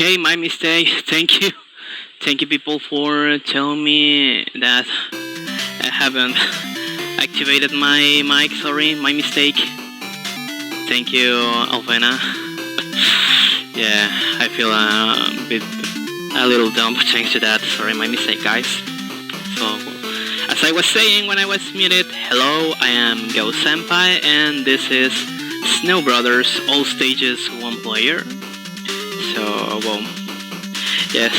Okay, my mistake. Thank you. Thank you, people, for telling me that I haven't activated my mic. Sorry, my mistake. Thank you, Alvena. Yeah, I feel a little dumb thanks to that. Sorry, my mistake, guys. So, as I was saying when I was muted, hello, I am Go Senpai, and this is Snow Brothers All Stages 1 Player. So, well, yes,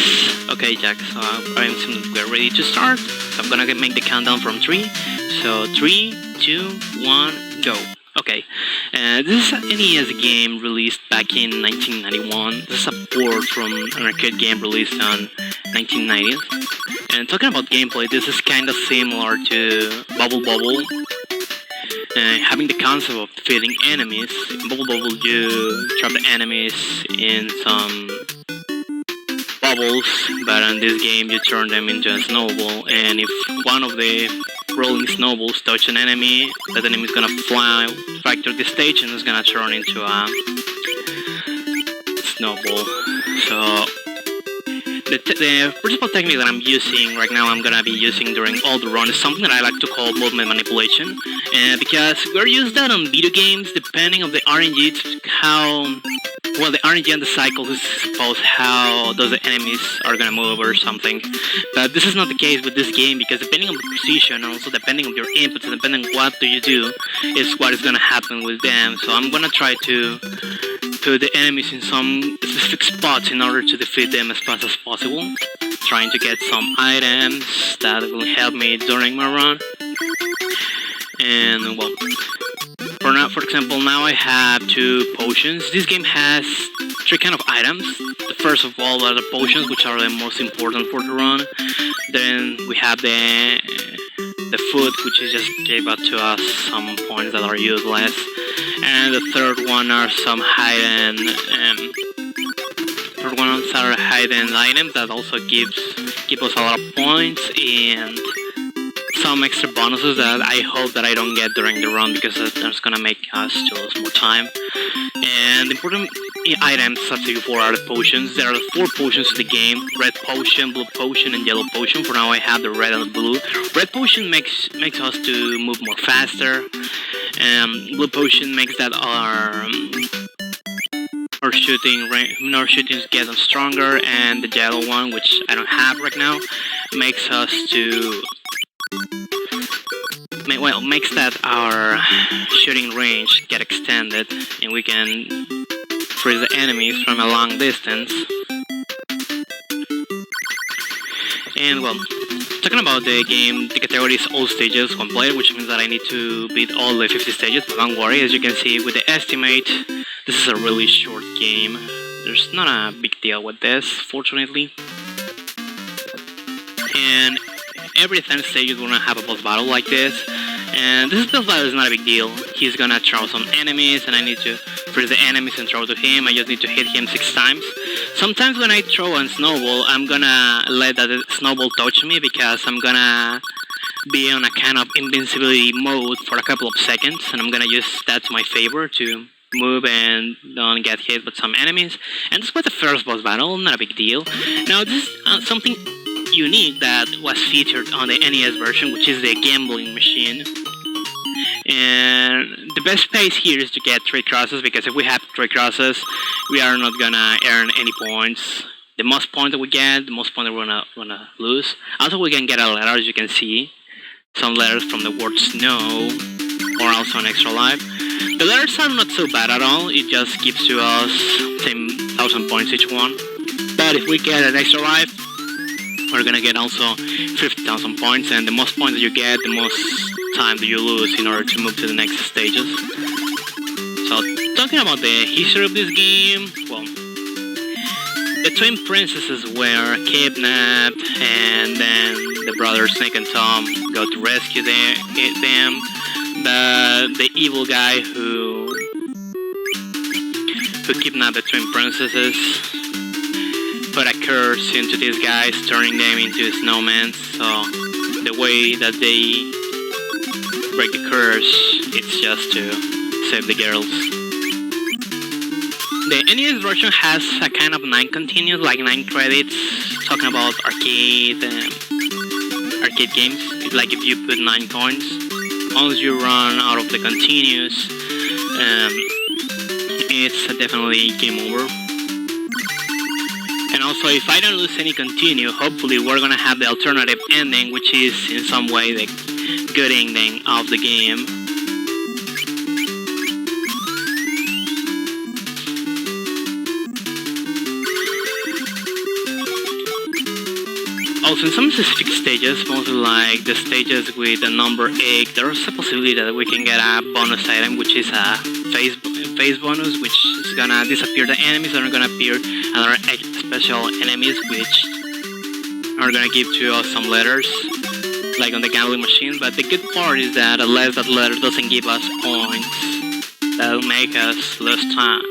okay, Jack, so we're ready to start. So I'm gonna make the countdown from 3. So, 3, 2, 1, go. Okay, this is an NES game released back in 1991. This is a port from an arcade game released on 1990. And talking about gameplay, this is kind of similar to Bubble Bobble. Having the concept of defeating enemies. In Bubble Bobble, you trap the enemies in some bubbles, but in this game you turn them into a snowball, and if one of the rolling snowballs touch an enemy, that enemy is gonna fly back to the stage and it's gonna turn into a snowball. So the principal technique that I'm using right now, I'm gonna be using during all the run, is something that I like to call movement manipulation, because we're used that on video games. Depending on the RNG, it's how well the RNG and the cycles is supposed how those enemies are gonna move or something. But this is not the case with this game, because depending on the precision, and also depending on your inputs and depending on what do you do, is what is gonna happen with them. So I'm gonna try to put the enemies in some specific spots in order to defeat them as fast as possible, trying to get some items that will help me during my run. And well, for example, now I have 2 potions. This game has 3 kind of items. The first of all are the potions, which are the most important for the run. Then we have the food, which is just gave out to us some points that are useless. And the third one are some hidden items that also give us a lot of points and some extra bonuses that I hope that I don't get during the run, because that's gonna make us to lose more time. And the important items, as I said before, are the potions. There are 4 potions in the game: red potion, blue potion, and yellow potion. For now I have the red and the blue. Red potion makes us to move more faster. Blue potion makes that our shootings get them stronger, and the yellow one, which I don't have right now, makes us to makes that our shooting range get extended, and we can freeze the enemies from a long distance. And well, talking about the game, the category is all stages 1 player, which means that I need to beat all the 50 stages, but don't worry, as you can see with the estimate, this is a really short game. There's not a big deal with this, fortunately. And every 10 stages we're gonna have a boss battle like this, and this boss battle is not a big deal. He's gonna throw some enemies, and I need to freeze the enemies and throw to him. I just need to hit him 6 times. Sometimes when I throw a snowball, I'm gonna let that snowball touch me, because I'm gonna be on a kind of invincibility mode for a couple of seconds, and I'm gonna use that to my favor to move and don't get hit with some enemies. And this was the first boss battle, not a big deal. Now this is something unique that was featured on the NES version, which is the gambling machine. And the best pace here is to get 3 crosses, because if we have 3 crosses, we are not gonna earn any points. The most points that we get, the most points that we're gonna lose. Also, we can get a letter, as you can see, some letters from the word snow, or also an extra life. The letters are not so bad at all. It just gives to us 10,000 points each one. But if we get an extra life, we're gonna get also 50,000 points, and the most points that you get, the most time that you lose in order to move to the next stages. So, talking about the history of this game, well, the twin princesses were kidnapped, and then the brothers Snake and Tom go to rescue them. The evil guy who kidnapped the twin princesses put a curse into these guys, turning them into snowmen. So the way that they break the curse, it's just to save the girls. The NES version has a kind of 9 continues, like 9 credits, talking about arcade games. It's like if you put 9 coins, once you run out of the continues, it's definitely game over. And also, if I don't lose any continue, hopefully we're gonna have the alternative ending, which is in some way the good ending of the game. Also, in some specific stages, mostly like the stages with the number 8, there's a possibility that we can get a bonus item, which is a phase bonus, which is gonna disappear the enemies, and are gonna appear other special enemies, which are gonna give to us some letters, like on the gambling machine. But the good part is that unless that letter doesn't give us points, that'll make us lose time.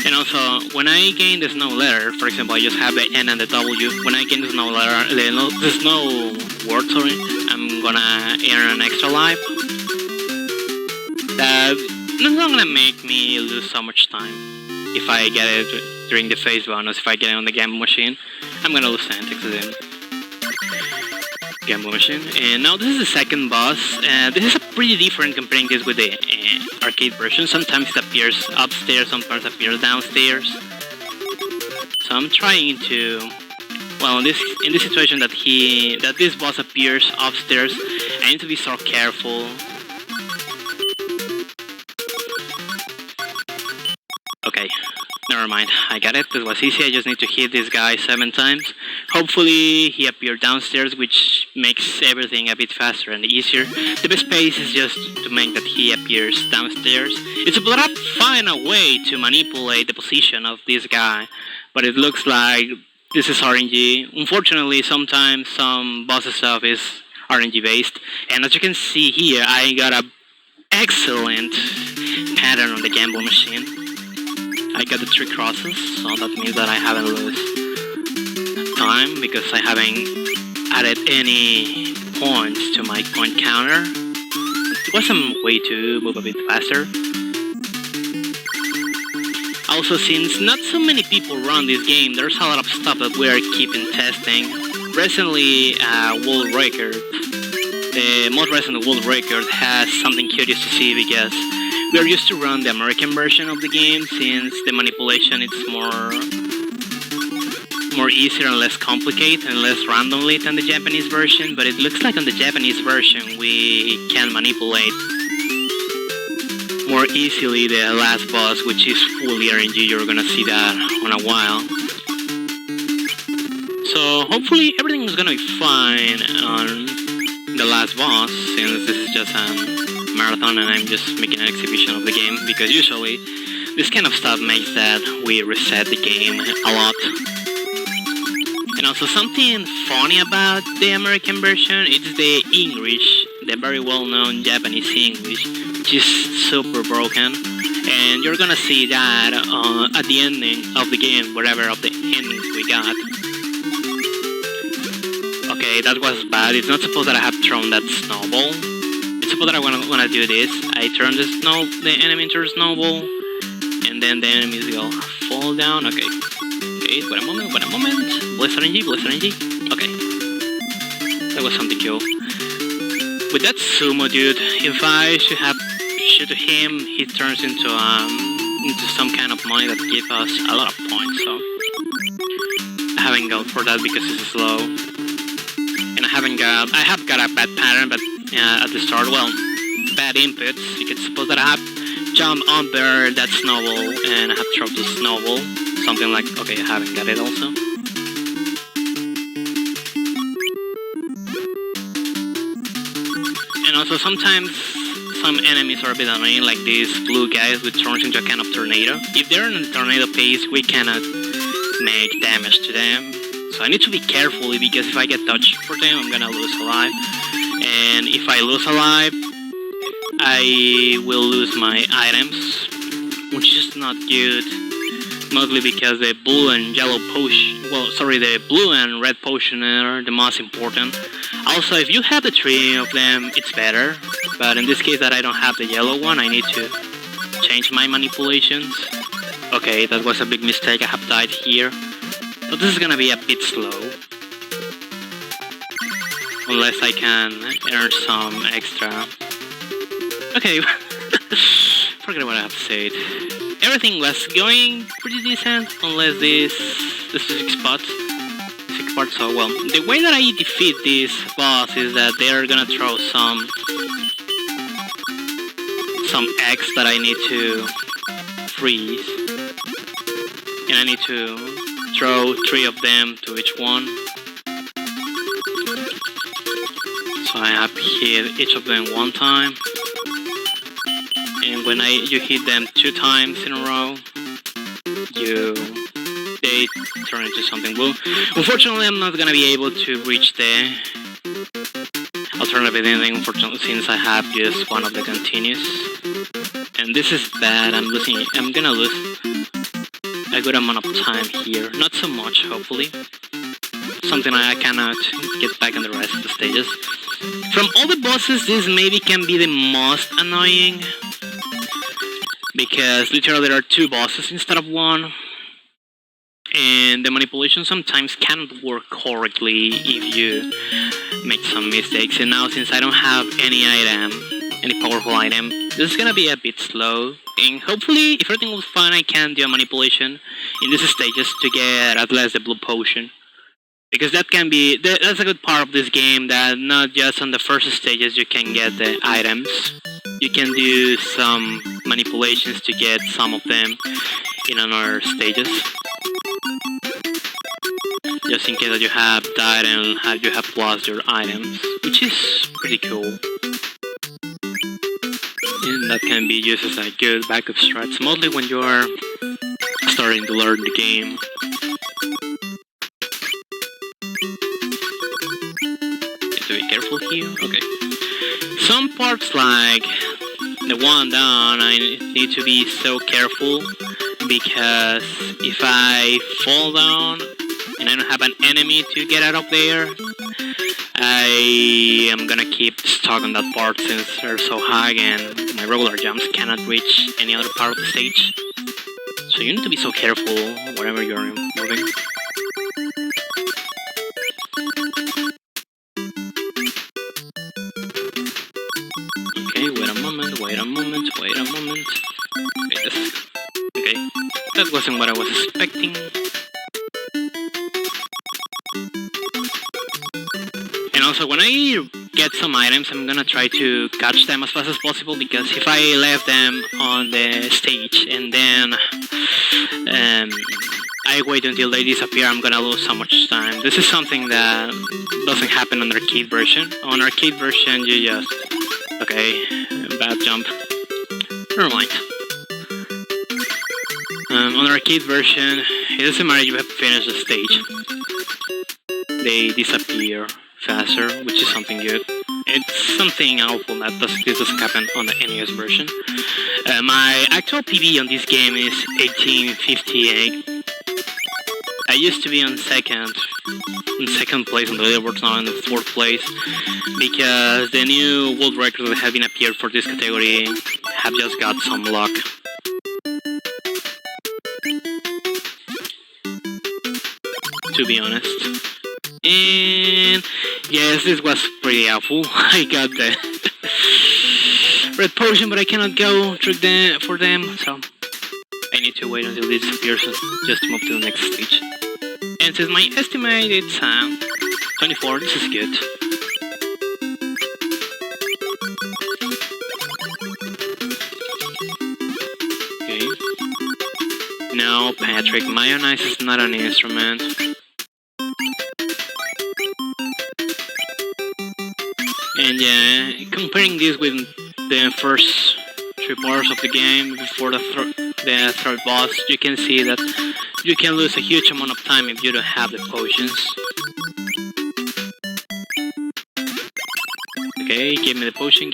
And also, when I gain the snow letter, for example, I just have the N and the W. When I gain the snow letter, the snow word, sorry, I'm gonna earn an extra life. That's not gonna make me lose so much time. If I get it during the phase bonus, if I get it on the gamble machine, I'm gonna lose time to them. Gamble machine. And now this is the second boss. This is a pretty different comparing this with the arcade version. Sometimes it appears upstairs, sometimes it appears downstairs. So I'm trying to, well, in this situation that this boss appears upstairs, I need to be so careful. Okay, never mind. I got it. This was easy. I just need to hit this guy 7 times. Hopefully he appeared downstairs, which makes everything a bit faster and easier. The best pace is just to make that he appears downstairs. It's about to find a way to manipulate the position of this guy, but it looks like this is RNG. Unfortunately, sometimes some bosses stuff is RNG based, and as you can see here, I got a excellent pattern on the gamble machine. I got the 3 crosses, so that means that I haven't lost time because I haven't added any points to my point counter. It was some way to move a bit faster. Also, since not so many people run this game, there's a lot of stuff that we are keeping testing. Recently, world record, the most recent world record has something curious to see because we are used to run the American version of the game since the manipulation is more easier and less complicated and less randomly than the Japanese version, but it looks like on the Japanese version we can manipulate more easily the last boss, which is fully RNG. You're gonna see that on a while. So hopefully everything is gonna be fine on the last boss, since this is just a marathon and I'm just making an exhibition of the game, because usually this kind of stuff makes that we reset the game a lot. And also something funny about the American version, it's the English, the very well-known Japanese English, which is super broken, and you're gonna see that at the ending of the game, whatever of the endings we got. Okay, that was bad. It's not supposed that I have thrown that snowball. It's supposed that I wanna do this. I turn the enemy into a snowball, and then the enemies will fall down. Okay. Okay, wait a moment. Bless RNG. Okay. That was something cool. With that sumo dude, if I shoot him, he turns into some kind of money that gives us a lot of points, so I haven't gone for that because it's slow. And I have got a bad pattern, but at the start, well, bad inputs. You can suppose that I have jumped under that snowball and I have dropped the snowball. Something like, okay, I haven't got it also. And also sometimes some enemies are a bit annoying, like these blue guys which turns into a kind of tornado. If they're in a tornado pace, we cannot make damage to them. So I need to be careful because if I get touched for them, I'm gonna lose a life. And if I lose a life, I will lose my items, which is not good. Mostly because the blue and yellow potion, the blue and red potion are the most important. Also, if you have the 3 of them, it's better. But in this case that I don't have the yellow one, I need to change my manipulations. Okay, that was a big mistake, I have died here. But this is gonna be a bit slow. Unless I can earn some extra. Okay, forget what I have said. Everything was going pretty decent, unless this six spot. So well, the way that I defeat this boss is that they are gonna throw some eggs that I need to freeze, and I need to throw 3 of them to each one. So I have hit each of them 1 time, and when you hit them 2 times in a row, they turn into something blue. Unfortunately, I'm not gonna be able to reach the alternative ending, unfortunately, since I have just one of the continues. And this is bad, I'm gonna lose a good amount of time here. Not so much, hopefully. Something I cannot get back in the rest of the stages. From all the bosses, this maybe can be the most annoying, because literally there are 2 bosses instead of 1. And the manipulation sometimes cannot work correctly if you make some mistakes. And now, since I don't have any powerful item, this is gonna be a bit slow. And hopefully, if everything goes fine, I can do a manipulation in these stages to get at least the blue potion. Because that's a good part of this game, that not just on the first stages you can get the items. You can do some manipulations to get some of them in other stages. Just in case that you have died and you have lost your items, which is pretty cool. And that can be used as a good backup strat, mostly when you are starting to learn the game. Need to be careful here. Okay. Some parts, like the one down, I need to be so careful, because if I fall down and I don't have an enemy to get out of there, I am gonna keep stuck on that part since they're so high and my regular jumps cannot reach any other part of the stage. So you need to be so careful whenever you're moving. Okay, wait a moment. Wait, okay, that wasn't what I was expecting. And also, when I get some items, I'm gonna try to catch them as fast as possible, because if I left them on the stage and then I wait until they disappear, I'm gonna lose so much time. This is something that doesn't happen on the arcade version. On arcade version, you just... Okay, bad jump. Never mind. On the arcade version, it doesn't matter if you have finished the stage. They disappear faster, which is something good. It's something awful that this doesn't happen on the NES version. My actual PB on this game is 1858. I used to be on second place on the leaderboard, now in the 4th place, because the new world records that have been appeared for this category have just got some luck. To be honest. And yes, this was pretty awful. I got the red potion, but I cannot go through for them, so I need to wait until this disappears just to move to the next stage. And since my estimate it's 24, this is good. Okay. No, Patrick, mayonnaise is not an instrument. And yeah, comparing this with the first 3 parts of the game before the third boss, you can see that you can lose a huge amount of time if you don't have the potions. Okay, give me the potion,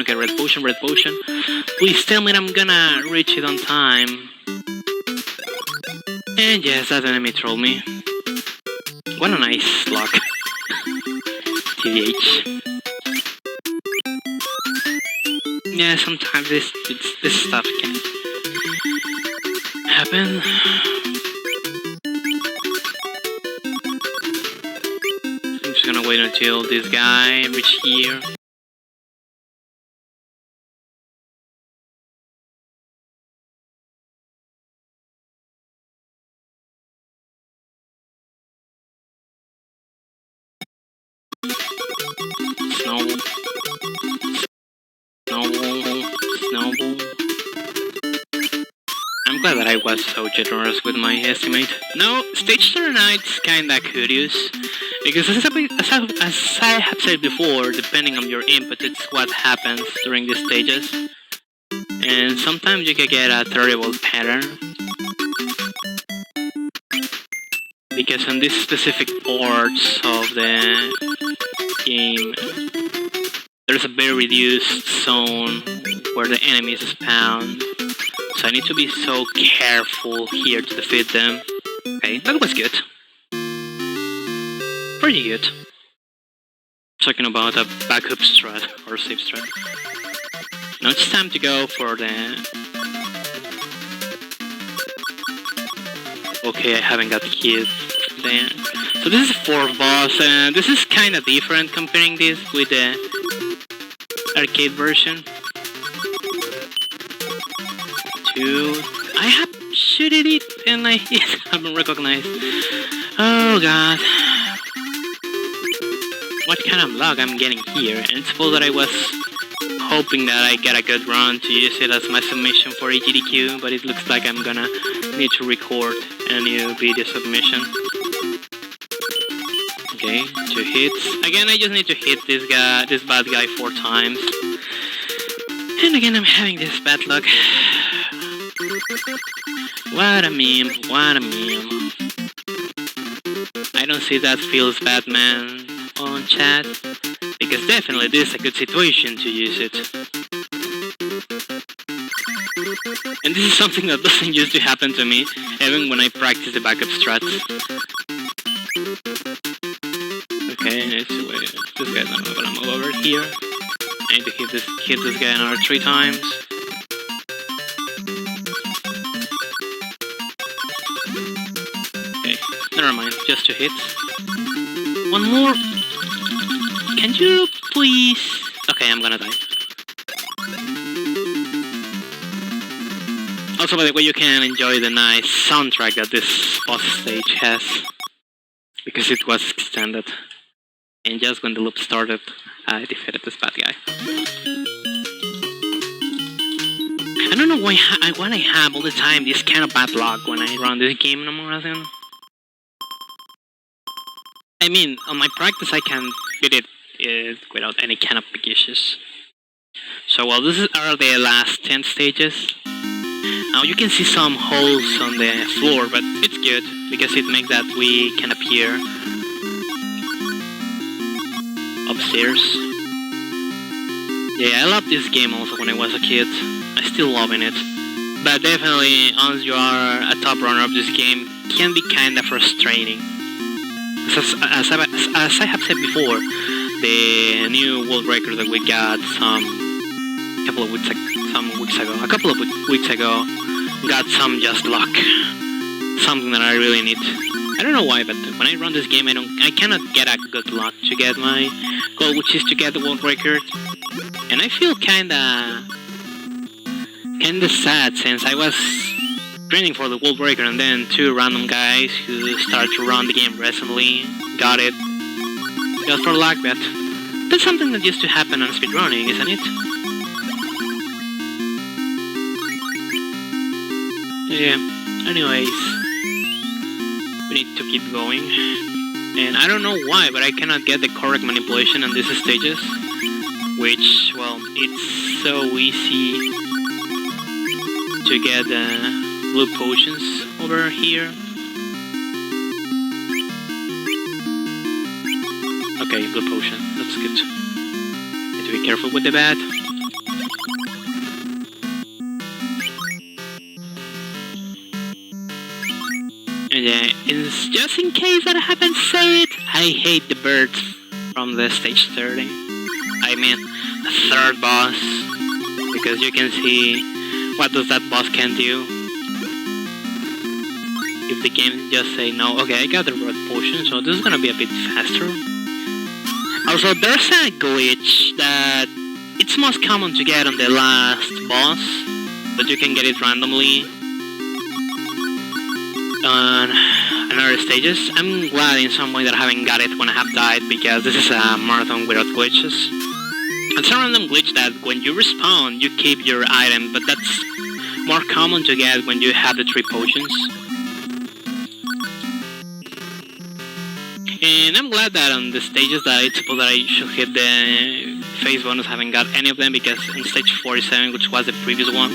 okay, red potion. Please tell me that I'm gonna reach it on time. And yes, that enemy trolled me. What a nice luck. TVH. Yeah, sometimes this stuff can happen. I'm just gonna wait until this guy reach here. Snowball. Snowball. Snowball. I'm glad that I was so generous with my estimate. No, stage 39's kinda curious, because as I have said before, depending on your input, it's what happens during these stages. And sometimes you can get a terrible pattern. Because on these specific parts of the game, there's a very reduced zone where the enemies spawn. So I need to be so careful here to defeat them. Okay, that was good. Pretty good. Talking about a backup strat or save strat. Now it's time to go for the... Okay, I haven't got hit there. So this is 4th boss, and this is kinda different comparing this with the arcade version. 2... I have shooted it and I haven't recognized. Oh god. What kind of luck I'm getting here? And suppose that I was hoping that I get a good run to use it as my submission for AGDQ, but it looks like I'm gonna need to record a new video submission. Okay, 2 hits. Again, I just need to hit this bad guy 4 times. And again, I'm having this bad luck. What a meme, what a meme. I don't see that feels bad, man, on chat, because definitely this is a good situation to use it. And this is something that doesn't used to happen to me, even when I practice the backup strats. Okay, let's wait. This guy's not gonna move over here. I need to hit this guy another 3 times. Okay, never mind, just 2 hits. 1 more. Can you please? Okay, I'm gonna die. Also, by the way, you can enjoy the nice soundtrack that this boss stage has, because it was extended. And just when the loop started, I defeated this bad guy. I don't know why I have all the time this kind of bad luck when I run this game no more than... I mean, on my practice I can beat it without any kind of big issues. So well, these are the last 10 stages. Now you can see some holes on the floor, but it's good, because it makes that we can appear upstairs. Yeah, I loved this game also when I was a kid. I still loving it. But definitely, once you are a top runner of this game, it can be kinda frustrating. As I have said before, the new world record that we got a couple of weeks ago, got some just luck. Something that I really need. I don't know why, but when I run this game, I cannot get a good luck to get my goal, which is to get the world record. And I feel kinda sad, since I was training for the world record, and then 2 random guys who started to run the game recently got it just for luck. But that's something that used to happen on speedrunning, isn't it? Yeah, anyways, we need to keep going. And I don't know why, but I cannot get the correct manipulation on these stages, which, well, it's so easy to get blue potions over here. Okay, blue potion, that's good. Need to be careful with the bat. And yeah, it's just in case that I haven't said it, I hate the birds from the stage 30. I mean, the 3rd boss, because you can see what does that boss can do. If the game just say no, okay, I got the red potion, so this is gonna be a bit faster. Also, there's a glitch that it's most common to get on the last boss, but you can get it randomly on other stages. I'm glad in some way that I haven't got it when I have died, because this is a marathon without glitches. It's a random glitch that when you respawn, you keep your item, but that's more common to get when you have the 3 potions. And I'm glad that on the stages that it's supposed that I should hit the phase bonus, I haven't got any of them, because on stage 47, which was the previous one,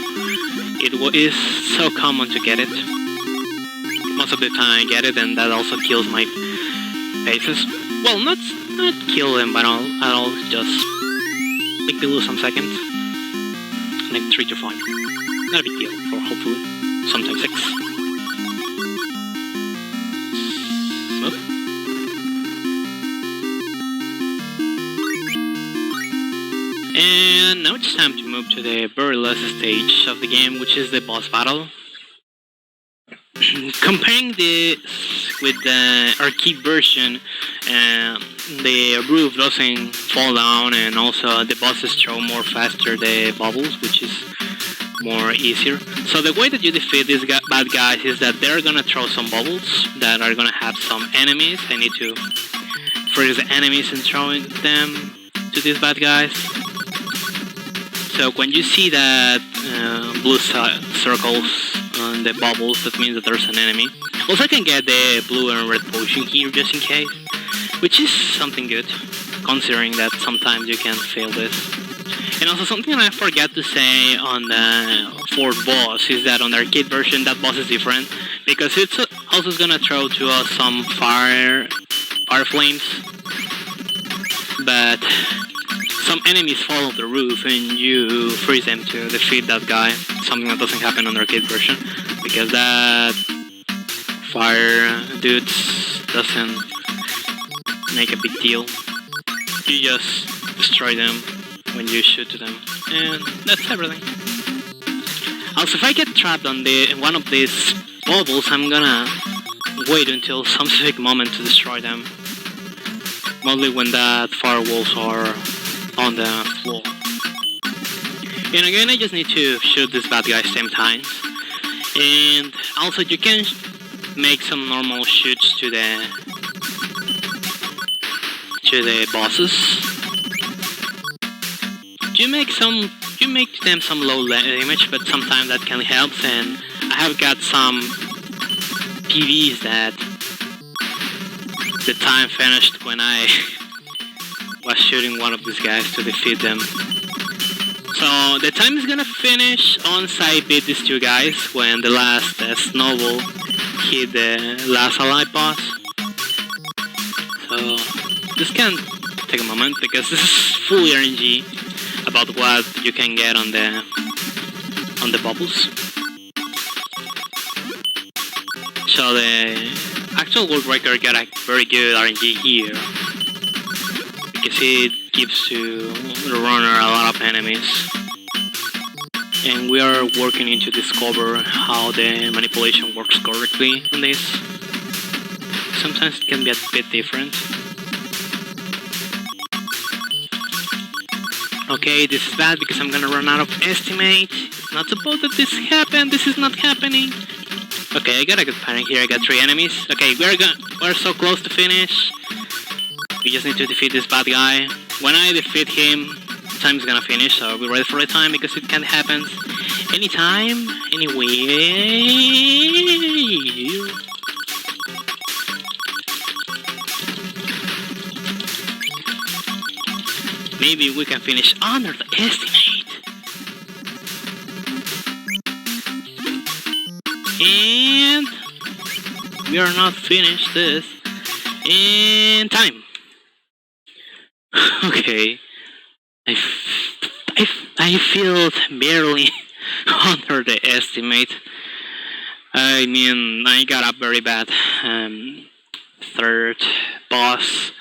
it is so common to get it. Most of the time I get it, and that also kills my phases. Well, not kill them, but I'll just make me lose some seconds. Like 3 to 5. Not a big deal, or hopefully, sometimes 6. And now it's time to move to the very last stage of the game, which is the boss battle. Comparing this with the arcade version, the roof doesn't fall down, and also the bosses throw more faster the bubbles, which is more easier. So the way that you defeat these bad guys is that they're gonna throw some bubbles that are gonna have some enemies. I need to freeze the enemies and throw them to these bad guys. So when you see that blue circles on the bubbles, that means that there's an enemy. Also, I can get the blue and red potion here just in case, which is something good, considering that sometimes you can fail this. And also something I forgot to say on the 4th boss is that on the arcade version that boss is different, because it's also gonna throw to us some fire flames, but some enemies fall off the roof and you freeze them to defeat that guy, something that doesn't happen on the arcade version, because that fire dudes doesn't make a big deal. You just destroy them when you shoot to them, and that's everything. Also, if I get trapped on one of these bubbles, I'm gonna wait until some specific moment to destroy them, mostly when that firewalls are on the floor. And again, I just need to shoot this bad guy same times. And also you can make some normal shoots to the bosses. You make them some low damage, but sometimes that can help, and I have got some PVs that the time finished when I was shooting one of these guys to defeat them. So the time is gonna finish once I beat these 2 guys, when the last snowball hit the last alive boss. So this can take a moment, because this is full RNG about what you can get on the bubbles. So the actual world record got a very good RNG here, because it gives to the runner a lot of enemies, and we are working to discover how the manipulation works correctly on this. Sometimes it can be a bit different. Okay, this is bad because I'm gonna run out of estimate. It's not supposed that this happen. This is not happening. Okay, I got a good pattern here. I got 3 enemies. Okay, we're so close to finish. We just need to defeat this bad guy. When I defeat him, the time's gonna finish, so be ready for the time, because it can happen anytime, anyway. Maybe we can finish under the estimate. And we are not finished this in time. Okay, I feel barely under the estimate. I mean, I got a very bad 3rd boss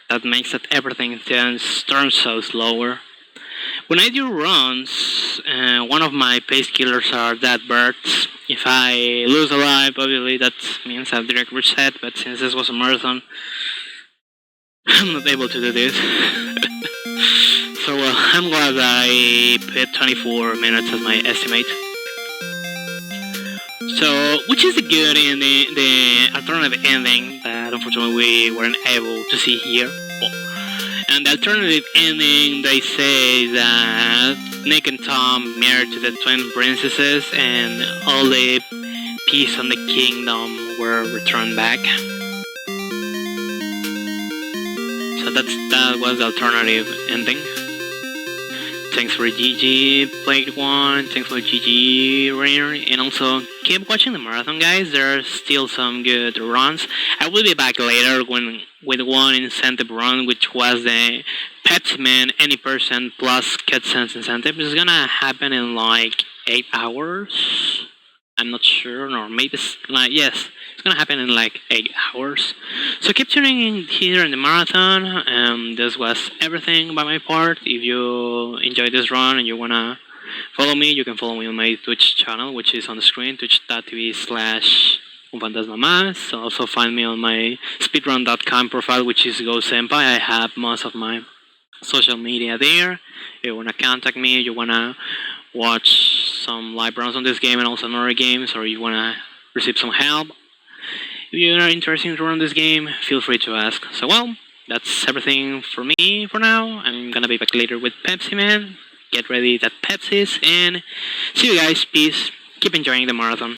that makes that everything turns so slower. When I do runs, one of my pace killers are dead birds. If I lose a life, obviously that means I've direct reset, but since this was a marathon, I'm not able to do this. So I'm glad that I put 24 minutes as my estimate. So, which is the good ending, the alternative ending that unfortunately we weren't able to see here. And the alternative ending, they say that Nick and Tom married to the twin princesses, and all the peace on the kingdom were returned back. So that was the alternative ending. Thanks for GG Played One, thanks for GG Rare, and also keep watching the marathon, guys. There are still some good runs. I will be back later with one incentive run, which was the Pepsi Man Any Person plus CutSense incentive. It's gonna happen in like 8 hours. I'm not sure, or maybe yes, it's gonna happen in like 8 hours. So keep tuning in here in the marathon. This was everything by my part. If you enjoyed this run and you wanna follow me, you can follow me on my Twitch channel, which is on the screen, twitch.tv/UnFantasmaMas. Also find me on my speedrun.com profile, which is GoSenpai. I have most of my social media there. If you wanna contact me, you wanna watch some live runs on this game and also other games, or you wanna receive some help. If you are interested in run this game, feel free to ask. So well, that's everything for me for now. I'm gonna be back later with Pepsi Man. Get ready that Pepsi's, and see you guys. Peace. Keep enjoying the marathon.